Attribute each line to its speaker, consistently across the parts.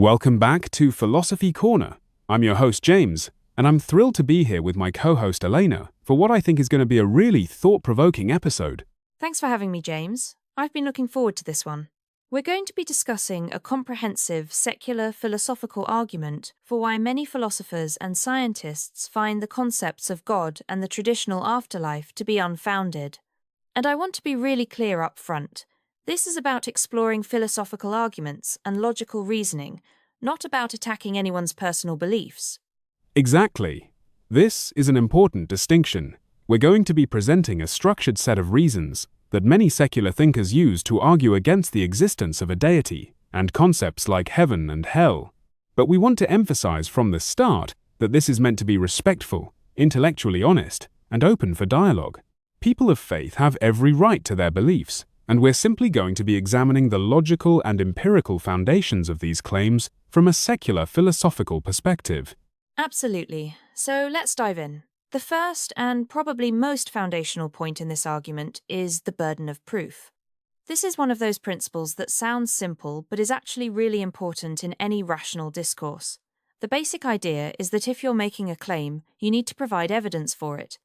Speaker 1: Welcome back to Philosophy Corner. I'm your host, James, and I'm thrilled to be here with my co-host, Elena, for what I think is going to be a really thought-provoking episode.
Speaker 2: Thanks for having me, James. I've been looking forward to this one. We're going to be discussing a comprehensive, secular, philosophical argument for why many philosophers and scientists find the concepts of God and the traditional afterlife to be unfounded. And I want to be really clear up front. This is about exploring philosophical arguments and logical reasoning, not about attacking anyone's personal beliefs.
Speaker 1: Exactly. This is an important distinction. We're going to be presenting a structured set of reasons that many secular thinkers use to argue against the existence of a deity and concepts like heaven and hell. But we want to emphasize from the start that this is meant to be respectful, intellectually honest, and open for dialogue. People of faith have every right to their beliefs, and we're simply going to be examining the logical and empirical foundations of these claims from a secular philosophical perspective.
Speaker 2: Absolutely. So let's dive in. The first and probably most foundational point in this argument is the burden of proof. This is one of those principles that sounds simple but is actually really important in any rational discourse. The basic idea is that if you're making a claim, you need to provide evidence for it.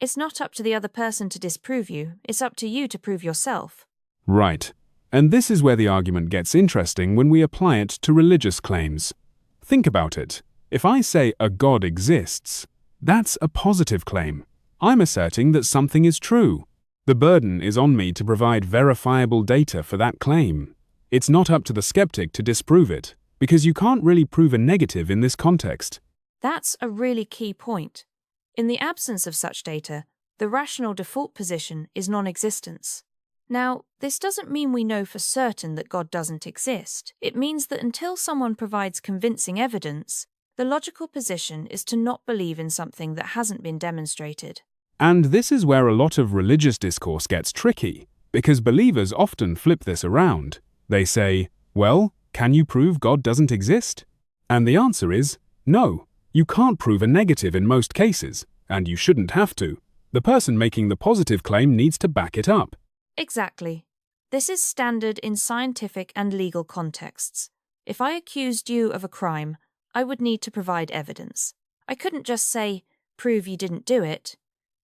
Speaker 2: It's not up to the other person to disprove you, it's up to you to prove yourself.
Speaker 1: Right. And this is where the argument gets interesting when we apply it to religious claims. Think about it. If I say a God exists, that's a positive claim. I'm asserting that something is true. The burden is on me to provide verifiable data for that claim. It's not up to the skeptic to disprove it, because you can't really prove a negative in this context.
Speaker 2: That's a really key point. In the absence of such data, the rational default position is non-existence. Now, this doesn't mean we know for certain that God doesn't exist. It means that until someone provides convincing evidence, the logical position is to not believe in something that hasn't been demonstrated.
Speaker 1: And this is where a lot of religious discourse gets tricky, because believers often flip this around. They say, well, can you prove God doesn't exist? And the answer is, no, you can't prove a negative in most cases, and you shouldn't have to. The person making the positive claim needs to back it up.
Speaker 2: Exactly. This is standard in scientific and legal contexts. If I accused you of a crime, I would need to provide evidence. I couldn't just say, prove you didn't do it.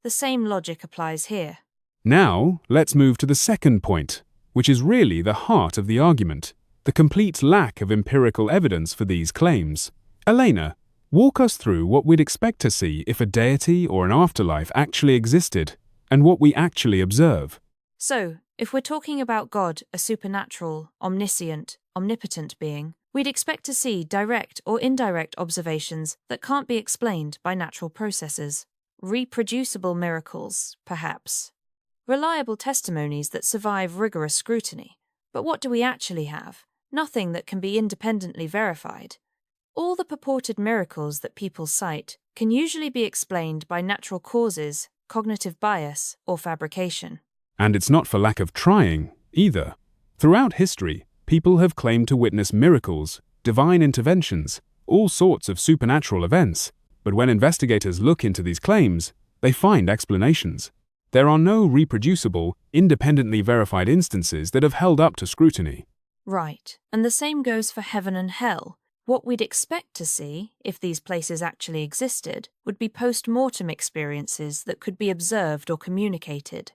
Speaker 2: The same logic applies here.
Speaker 1: Now, let's move to the second point, which is really the heart of the argument, the complete lack of empirical evidence for these claims. Elena, walk us through what we'd expect to see if a deity or an afterlife actually existed, and what we actually observe.
Speaker 2: So, if we're talking about God, a supernatural, omniscient, omnipotent being, we'd expect to see direct or indirect observations that can't be explained by natural processes. Reproducible miracles, perhaps. Reliable testimonies that survive rigorous scrutiny. But what do we actually have? Nothing that can be independently verified. All the purported miracles that people cite can usually be explained by natural causes, cognitive bias, or fabrication.
Speaker 1: And it's not for lack of trying, either. Throughout history, people have claimed to witness miracles, divine interventions, all sorts of supernatural events. But when investigators look into these claims, they find explanations. There are no reproducible, independently verified instances that have held up to scrutiny.
Speaker 2: Right, and the same goes for heaven and hell. What we'd expect to see, if these places actually existed, would be post-mortem experiences that could be observed or communicated.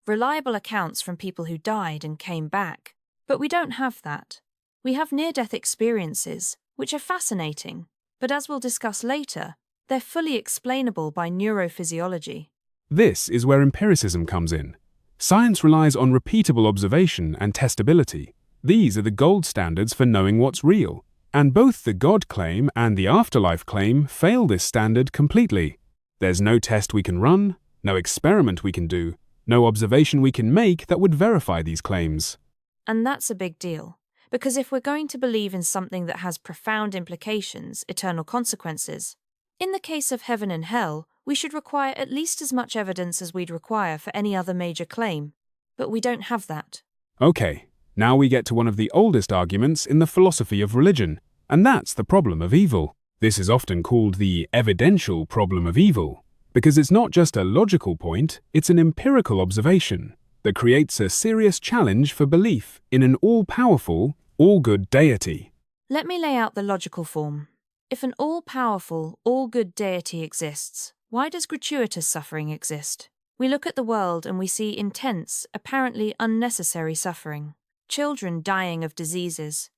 Speaker 2: Reliable accounts from people who died and came back. But we don't have that. We have near-death experiences, which are fascinating, but as we'll discuss later, they're fully explainable by neurophysiology.
Speaker 1: This is where empiricism comes in. Science relies on repeatable observation and testability. These are the gold standards for knowing what's real. And both the God claim and the afterlife claim fail this standard completely. There's no test we can run, no experiment we can do, no observation we can make that would verify these claims.
Speaker 2: And that's a big deal, because if we're going to believe in something that has profound implications, eternal consequences, in the case of heaven and hell, we should require at least as much evidence as we'd require for any other major claim. But we don't have that.
Speaker 1: Okay, now we get to one of the oldest arguments in the philosophy of religion, and that's the problem of evil. This is often called the evidential problem of evil, because it's not just a logical point, it's an empirical observation that creates a serious challenge for belief in an all-powerful, all-good deity.
Speaker 2: Let me lay out the logical form. If an all-powerful, all-good deity exists, why does gratuitous suffering exist? We look at the world and we see intense, apparently unnecessary suffering. Children dying of diseases.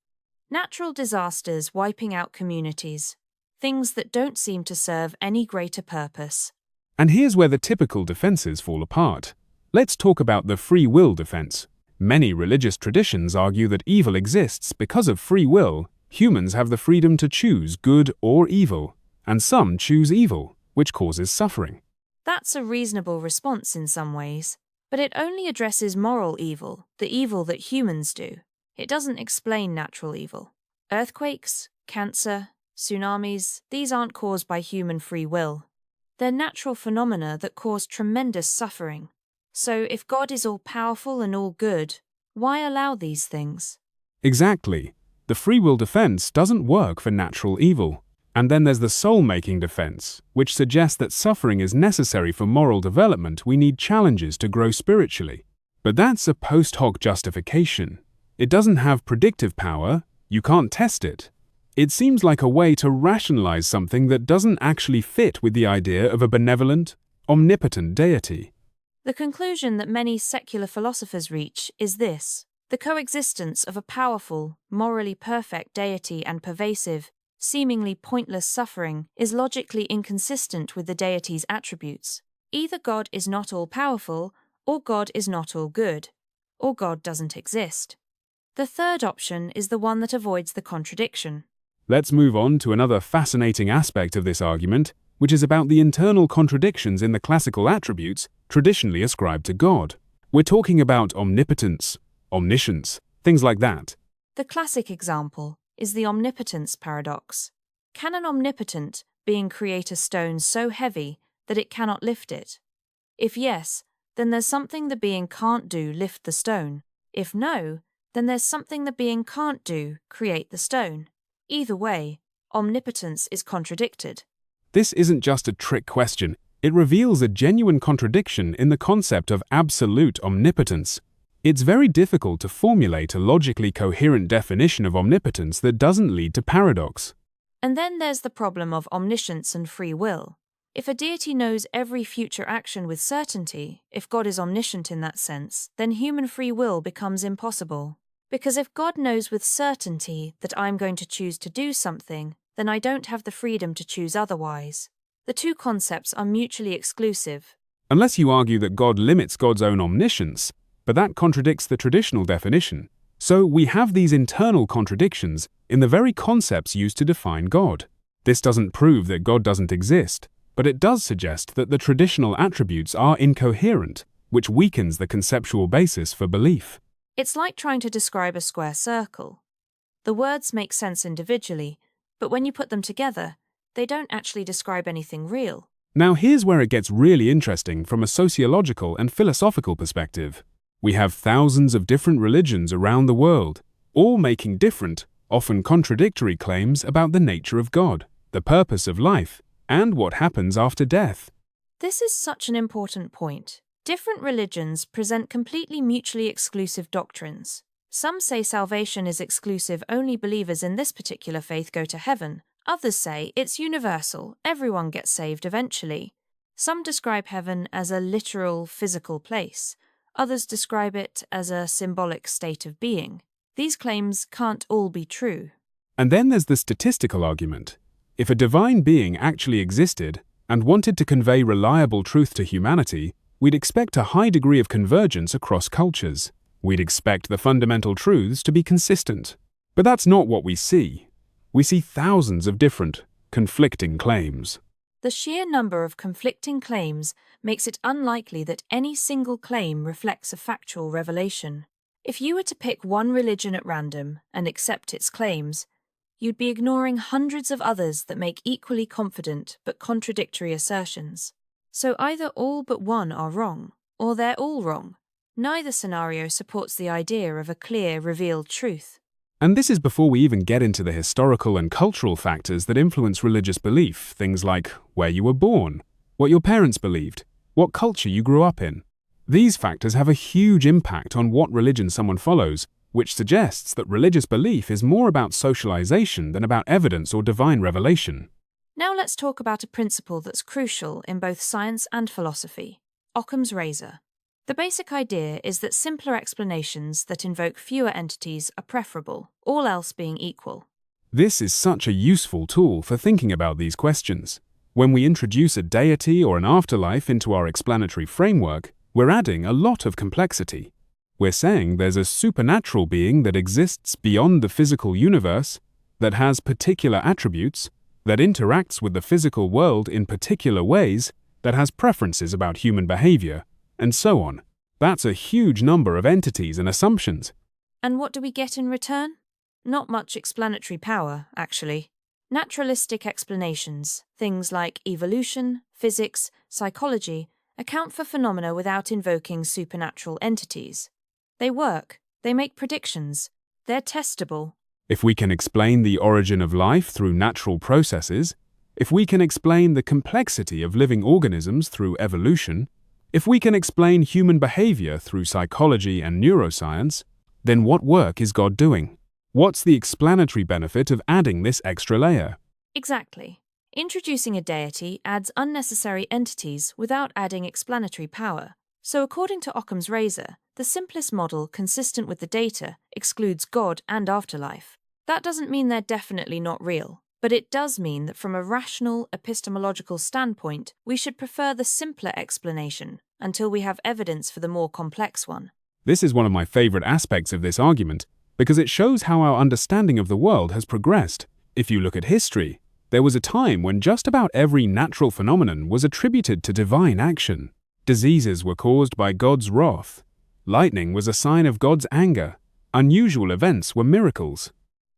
Speaker 2: Natural disasters wiping out communities. Things that don't seem to serve any greater purpose.
Speaker 1: And here's where the typical defenses fall apart. Let's talk about the free will defense. Many religious traditions argue that evil exists because of free will. Humans have the freedom to choose good or evil, and some choose evil, which causes suffering.
Speaker 2: That's a reasonable response in some ways, but it only addresses moral evil, the evil that humans do. It doesn't explain natural evil. Earthquakes, cancer, tsunamis, these aren't caused by human free will. They're natural phenomena that cause tremendous suffering. So if God is all-powerful and all-good, why allow these things?
Speaker 1: Exactly. The free will defense doesn't work for natural evil. And then there's the soul-making defense, which suggests that suffering is necessary for moral development. We need challenges to grow spiritually. But that's a post hoc justification. It doesn't have predictive power. You can't test it. It seems like a way to rationalize something that doesn't actually fit with the idea of a benevolent, omnipotent deity.
Speaker 2: The conclusion that many secular philosophers reach is this: the coexistence of a powerful, morally perfect deity and pervasive, seemingly pointless suffering is logically inconsistent with the deity's attributes. Either God is not all-powerful, or God is not all-good, or God doesn't exist. The third option is the one that avoids the contradiction.
Speaker 1: Let's move on to another fascinating aspect of this argument, which is about the internal contradictions in the classical attributes traditionally ascribed to God. We're talking about omnipotence, omniscience, things like that.
Speaker 2: The classic example is the omnipotence paradox. Can an omnipotent being create a stone so heavy that it cannot lift it? If yes, then there's something the being can't do, lift the stone. If no, then there's something the being can't do, create the stone. Either way, omnipotence is contradicted.
Speaker 1: This isn't just a trick question. It reveals a genuine contradiction in the concept of absolute omnipotence. It's very difficult to formulate a logically coherent definition of omnipotence that doesn't lead to paradox.
Speaker 2: And then there's the problem of omniscience and free will. If a deity knows every future action with certainty, if God is omniscient in that sense, then human free will becomes impossible. Because if God knows with certainty that I'm going to choose to do something, then I don't have the freedom to choose otherwise. The two concepts are mutually exclusive.
Speaker 1: Unless you argue that God limits God's own omniscience, but that contradicts the traditional definition. So we have these internal contradictions in the very concepts used to define God. This doesn't prove that God doesn't exist, but it does suggest that the traditional attributes are incoherent, which weakens the conceptual basis for belief.
Speaker 2: It's like trying to describe a square circle. The words make sense individually, but when you put them together, they don't actually describe anything real.
Speaker 1: Now here's where it gets really interesting from a sociological and philosophical perspective. We have thousands of different religions around the world, all making different, often contradictory claims about the nature of God, the purpose of life, and what happens after death.
Speaker 2: This is such an important point. Different religions present completely mutually exclusive doctrines. Some say salvation is exclusive, only believers in this particular faith go to heaven. Others say it's universal, everyone gets saved eventually. Some describe heaven as a literal, physical place. Others describe it as a symbolic state of being. These claims can't all be true.
Speaker 1: And then there's the statistical argument. If a divine being actually existed and wanted to convey reliable truth to humanity, we'd expect a high degree of convergence across cultures. We'd expect the fundamental truths to be consistent. But that's not what we see. We see thousands of different, conflicting claims.
Speaker 2: The sheer number of conflicting claims makes it unlikely that any single claim reflects a factual revelation. If you were to pick one religion at random and accept its claims, you'd be ignoring hundreds of others that make equally confident but contradictory assertions. So either all but one are wrong, or they're all wrong. Neither scenario supports the idea of a clear, revealed truth.
Speaker 1: And this is before we even get into the historical and cultural factors that influence religious belief, things like where you were born, what your parents believed, what culture you grew up in. These factors have a huge impact on what religion someone follows, which suggests that religious belief is more about socialization than about evidence or divine revelation.
Speaker 2: Now let's talk about a principle that's crucial in both science and philosophy: Occam's razor. The basic idea is that simpler explanations that invoke fewer entities are preferable, all else being equal.
Speaker 1: This is such a useful tool for thinking about these questions. When we introduce a deity or an afterlife into our explanatory framework, we're adding a lot of complexity. We're saying there's a supernatural being that exists beyond the physical universe, that has particular attributes, that interacts with the physical world in particular ways, that has preferences about human behavior, and so on. That's a huge number of entities and assumptions.
Speaker 2: And what do we get in return? Not much explanatory power, actually. Naturalistic explanations, things like evolution, physics, psychology, account for phenomena without invoking supernatural entities. They work, they make predictions, they're testable.
Speaker 1: If we can explain the origin of life through natural processes, if we can explain the complexity of living organisms through evolution, if we can explain human behavior through psychology and neuroscience, then what work is God doing? What's the explanatory benefit of adding this extra layer?
Speaker 2: Exactly. Introducing a deity adds unnecessary entities without adding explanatory power. So according to Occam's razor, the simplest model consistent with the data excludes God and afterlife. That doesn't mean they're definitely not real, but it does mean that from a rational epistemological standpoint, we should prefer the simpler explanation until we have evidence for the more complex one.
Speaker 1: This is one of my favorite aspects of this argument, because it shows how our understanding of the world has progressed. If you look at history, there was a time when just about every natural phenomenon was attributed to divine action. Diseases were caused by God's wrath. Lightning was a sign of God's anger. Unusual events were miracles.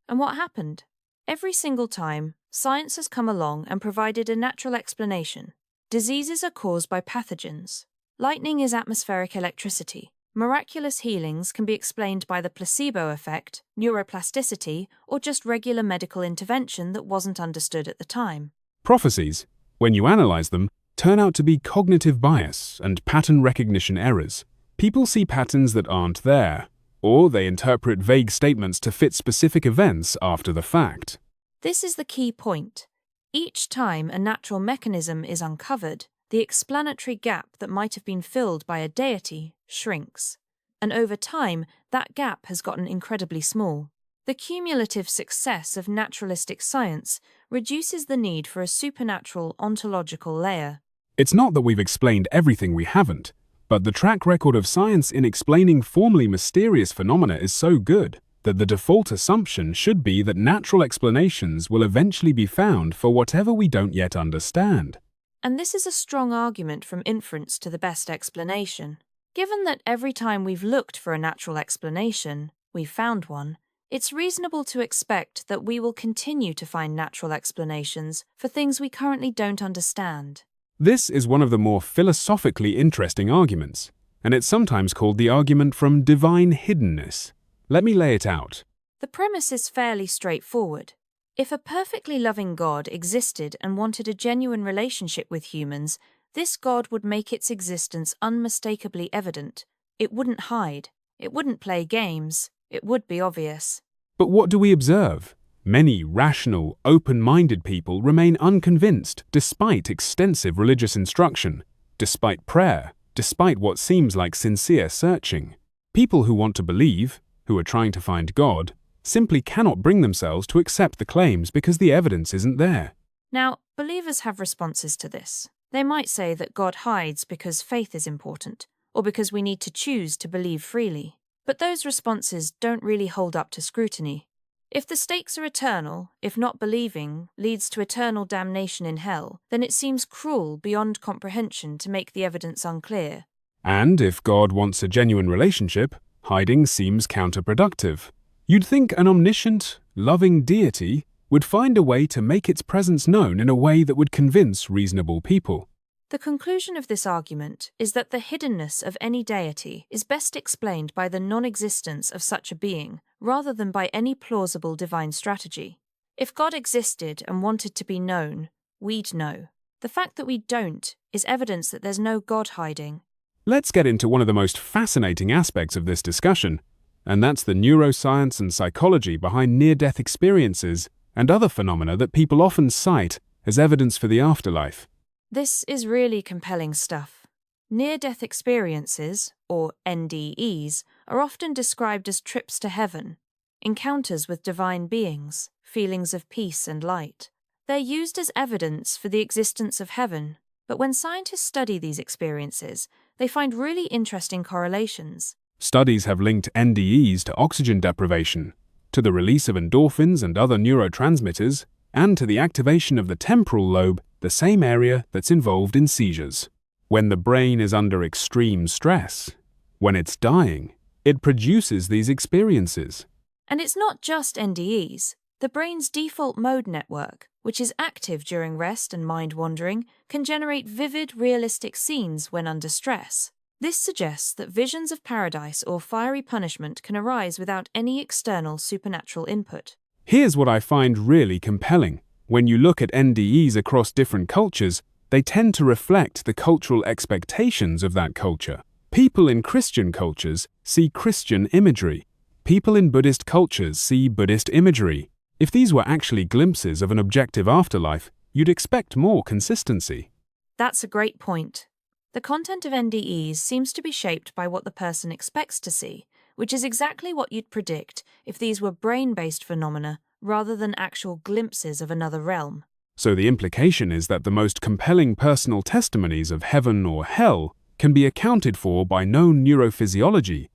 Speaker 2: And what happened? Every single time, science has come along and provided a natural explanation. Diseases are caused by pathogens. Lightning is atmospheric electricity. Miraculous healings can be explained by the placebo effect, neuroplasticity, or just regular medical intervention that wasn't understood at the time.
Speaker 1: Prophecies, when you analyze them, turn out to be cognitive bias and pattern recognition errors. People see patterns that aren't there, or they interpret vague statements to fit specific events after the fact.
Speaker 2: This is the key point. Each time a natural mechanism is uncovered, the explanatory gap that might have been filled by a deity shrinks. And over time, that gap has gotten incredibly small. The cumulative success of naturalistic science reduces the need for a supernatural ontological layer.
Speaker 1: It's not that we've explained everything we haven't, but the track record of science in explaining formally mysterious phenomena is so good that the default assumption should be that natural explanations will eventually be found for whatever we don't yet understand.
Speaker 2: And this is a strong argument from inference to the best explanation. Given that every time we've looked for a natural explanation, we've found one, it's reasonable to expect that we will continue to find natural explanations for things we currently don't understand.
Speaker 1: This is one of the more philosophically interesting arguments, and it's sometimes called the argument from Divine Hiddenness. Let me lay it out.
Speaker 2: The premise is fairly straightforward. If a perfectly loving God existed and wanted a genuine relationship with humans, this God would make its existence unmistakably evident. It wouldn't hide. It wouldn't play games. It would be obvious.
Speaker 1: But what do we observe? Many rational, open-minded people remain unconvinced despite extensive religious instruction, despite prayer, despite what seems like sincere searching. People who want to believe, who are trying to find God, simply cannot bring themselves to accept the claims because the evidence isn't there.
Speaker 2: Now, believers have responses to this. They might say that God hides because faith is important, or because we need to choose to believe freely. But those responses don't really hold up to scrutiny. If the stakes are eternal, if not believing leads to eternal damnation in hell, then it seems cruel beyond comprehension to make the evidence unclear.
Speaker 1: And if God wants a genuine relationship, hiding seems counterproductive. You'd think an omniscient, loving deity would find a way to make its presence known in a way that would convince reasonable people.
Speaker 2: The conclusion of this argument is that the hiddenness of any deity is best explained by the non-existence of such a being, rather than by any plausible divine strategy. If God existed and wanted to be known, we'd know. The fact that we don't is evidence that there's no God hiding.
Speaker 1: Let's get into one of the most fascinating aspects of this discussion: and that's the neuroscience and psychology behind near-death experiences and other phenomena that people often cite as evidence for the afterlife.
Speaker 2: This is really compelling stuff. Near-death experiences, or NDEs, are often described as trips to heaven, encounters with divine beings, feelings of peace and light. They're used as evidence for the existence of heaven, but when scientists study these experiences, they find really interesting correlations.
Speaker 1: Studies have linked NDEs to oxygen deprivation, to the release of endorphins and other neurotransmitters, and to the activation of the temporal lobe, the same area that's involved in seizures. When the brain is under extreme stress, when it's dying, it produces these experiences.
Speaker 2: And it's not just NDEs. The brain's default mode network, which is active during rest and mind wandering, can generate vivid, realistic scenes when under stress. This suggests that visions of paradise or fiery punishment can arise without any external supernatural input.
Speaker 1: Here's what I find really compelling. When you look at NDEs across different cultures, they tend to reflect the cultural expectations of that culture. People in Christian cultures see Christian imagery. People in Buddhist cultures see Buddhist imagery. If these were actually glimpses of an objective afterlife, you'd expect more consistency.
Speaker 2: That's a great point. The content of NDEs seems to be shaped by what the person expects to see, which is exactly what you'd predict if these were brain-based phenomena rather than actual glimpses of another realm.
Speaker 1: So the implication is that the most compelling personal testimonies of heaven or hell can be accounted for by known neurophysiology.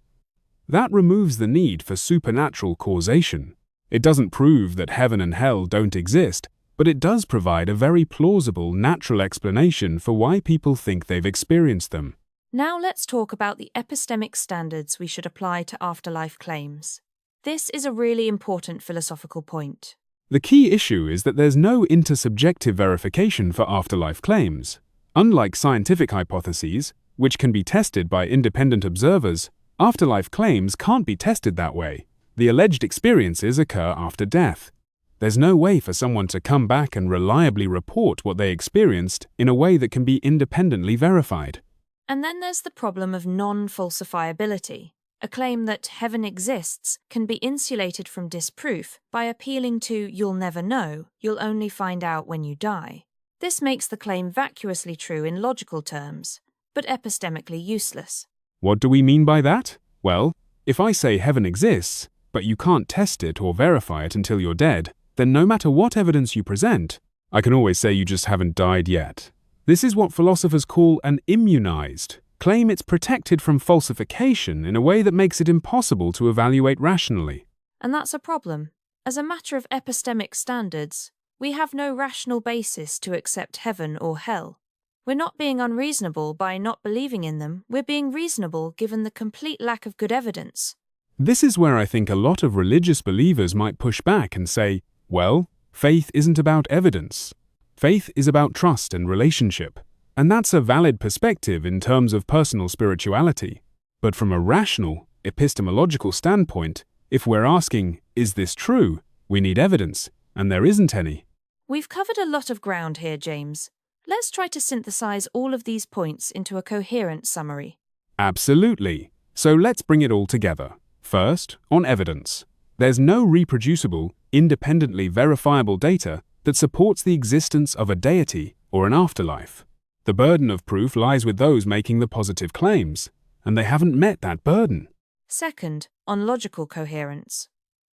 Speaker 1: That removes the need for supernatural causation. It doesn't prove that heaven and hell don't exist, but it does provide a very plausible, natural explanation for why people think they've experienced them.
Speaker 2: Now let's talk about the epistemic standards we should apply to afterlife claims. This is a really important philosophical point.
Speaker 1: The key issue is that there's no intersubjective verification for afterlife claims. Unlike scientific hypotheses, which can be tested by independent observers, afterlife claims can't be tested that way. The alleged experiences occur after death. There's no way for someone to come back and reliably report what they experienced in a way that can be independently verified.
Speaker 2: And then there's the problem of non-falsifiability. A claim that heaven exists can be insulated from disproof by appealing to "you'll never know, you'll only find out when you die." This makes the claim vacuously true in logical terms, but epistemically useless.
Speaker 1: What do we mean by that? Well, if I say heaven exists, but you can't test it or verify it until you're dead, then no matter what evidence you present, I can always say you just haven't died yet. This is what philosophers call an immunized claim. It's protected from falsification in a way that makes it impossible to evaluate rationally.
Speaker 2: And that's a problem. As a matter of epistemic standards, we have no rational basis to accept heaven or hell. We're not being unreasonable by not believing in them, we're being reasonable given the complete lack of good evidence.
Speaker 1: This is where I think a lot of religious believers might push back and say, well, faith isn't about evidence. Faith is about trust and relationship. And that's a valid perspective in terms of personal spirituality. But from a rational, epistemological standpoint, if we're asking, is this true, we need evidence, and there isn't any.
Speaker 2: We've covered a lot of ground here, James. Let's try to synthesize all of these points into a coherent summary.
Speaker 1: Absolutely. So let's bring it all together. First, on evidence. There's no reproducible, independently verifiable data that supports the existence of a deity or an afterlife. The burden of proof lies with those making the positive claims, and they haven't met that burden.
Speaker 2: Second, on logical coherence.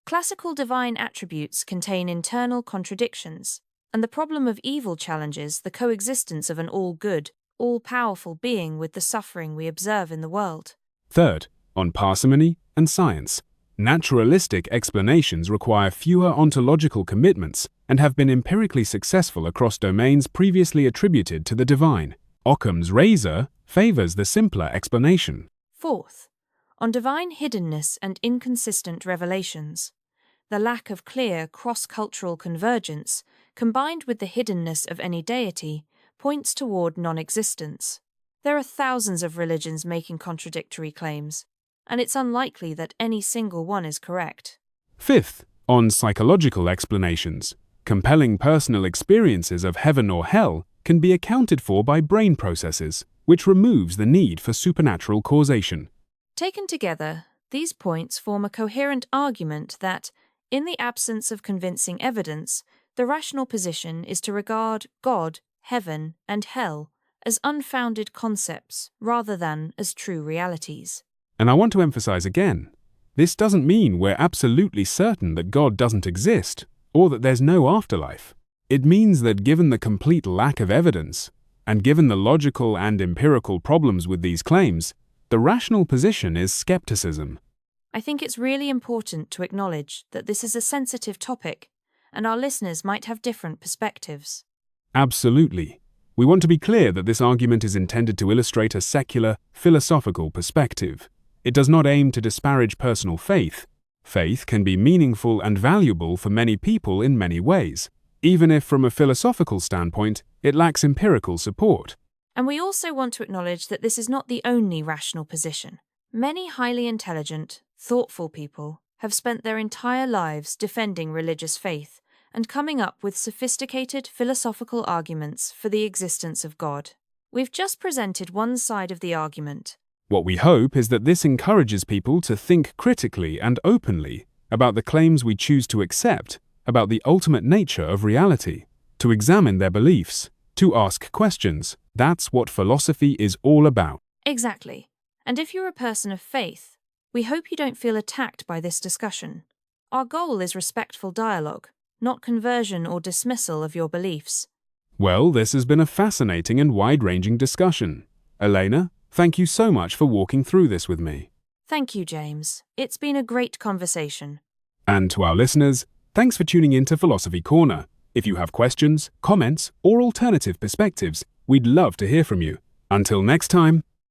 Speaker 2: Classical divine attributes contain internal contradictions, and the problem of evil challenges the coexistence of an all-good, all-powerful being with the suffering we observe in the world.
Speaker 1: Third, on parsimony and science. Naturalistic explanations require fewer ontological commitments and have been empirically successful across domains previously attributed to the divine. Occam's razor favors the simpler explanation.
Speaker 2: Fourth, on divine hiddenness and inconsistent revelations. The lack of clear cross-cultural convergence, combined with the hiddenness of any deity, points toward non-existence. There are thousands of religions making contradictory claims, and it's unlikely that any single one is correct.
Speaker 1: Fifth, on psychological explanations. Compelling personal experiences of heaven or hell can be accounted for by brain processes, which removes the need for supernatural causation.
Speaker 2: Taken together, These points form a coherent argument that, in the absence of convincing evidence, the rational position is to regard God, heaven, and hell as unfounded concepts rather than as true realities.
Speaker 1: And I want to emphasize again, this doesn't mean we're absolutely certain that God doesn't exist or that there's no afterlife. It means that given the complete lack of evidence, and given the logical and empirical problems with these claims, the rational position is skepticism.
Speaker 2: I think it's really important to acknowledge that this is a sensitive topic, and our listeners might have different perspectives.
Speaker 1: Absolutely. We want to be clear that this argument is intended to illustrate a secular, philosophical perspective. It does not aim to disparage personal faith. Faith can be meaningful and valuable for many people in many ways, even if from a philosophical standpoint it lacks empirical support.
Speaker 2: And we also want to acknowledge that this is not the only rational position. Many highly intelligent, thoughtful people have spent their entire lives defending religious faith and coming up with sophisticated philosophical arguments for the existence of God. We've just presented one side of the argument.
Speaker 1: What we hope is that this encourages people to think critically and openly about the claims we choose to accept about the ultimate nature of reality, to examine their beliefs, to ask questions. That's what philosophy is all about.
Speaker 2: Exactly. And if you're a person of faith, we hope you don't feel attacked by this discussion. Our goal is respectful dialogue, not conversion or dismissal of your beliefs.
Speaker 1: Well, this has been a fascinating and wide-ranging discussion. Elena, thank you so much for walking through this with me.
Speaker 2: Thank you, James. It's been a great conversation.
Speaker 1: And to our listeners, thanks for tuning in to Philosophy Corner. If you have questions, comments, or alternative perspectives, we'd love to hear from you. Until next time.